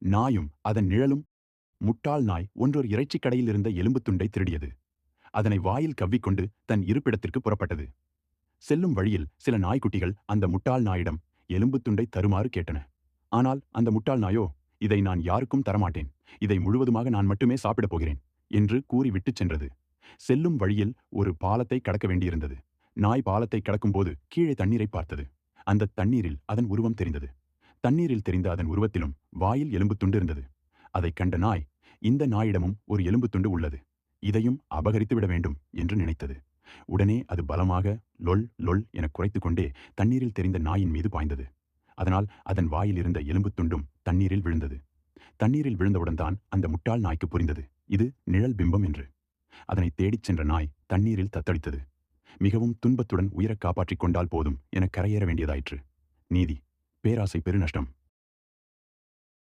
நாயும் அதன் நிழலும். முட்டாள் நாய் ஒன்றொரு இறைச்சிக் கடையில் இருந்த எலும்புத் துண்டை திருடியது. அதனை வாயில் கவ்விக்கொண்டு தன் இருப்பிடத்திற்கு புறப்பட்டது. செல்லும் வழியில் சில நாய்க்குட்டிகள் அந்த முட்டாள் நாயிடம் எலும்புத் துண்டை தருமாறு கேட்டன. ஆனால் அந்த முட்டாள் நாயோ, இதை நான் யாருக்கும் தரமாட்டேன், இதை முழுவதுமாக நான் மட்டுமே சாப்பிடப் போகிறேன் என்று கூறி விட்டுச் சென்றது. செல்லும் வழியில் ஒரு பாலத்தை கடக்க வேண்டியிருந்தது. நாய் பாலத்தை கடக்கும்போது கீழே தண்ணீரை பார்த்தது. அந்த தண்ணீரில் அதன் உருவம் தெரிந்தது. தண்ணீரில் தெரிந்த அதன் உருவத்திலும் வாயில் எலும்புத் துண்டு இருந்தது. அதைக் கண்ட நாய், இந்த நாயிடமும் ஒரு எலும்புத் துண்டு உள்ளது, இதையும் அபகரித்து விட வேண்டும் என்று நினைத்தது. உடனே அது பலமாக லொல் லொல் என குரைத்துக் கொண்டே தண்ணீரில் தெரிந்த நாயின் மீது பாய்ந்தது. அதனால் அதன் வாயில் இருந்த எலும்புத் துண்டும் தண்ணீரில் விழுந்தது. தண்ணீரில் விழுந்தவுடன் தான் அந்த முட்டாள் நாய்க்கு புரிந்தது, இது நிழல் பிம்பம் என்று. அதனை தேடிச் சென்ற நாய் தண்ணீரில் தத்தளித்தது. மிகவும் துன்பத்துடன் உயிரைக் காப்பாற்றிக் கொண்டால் போதும் என கரையேற வேண்டியதாயிற்று. நீதி: பேராசை பெருநஷ்டம்.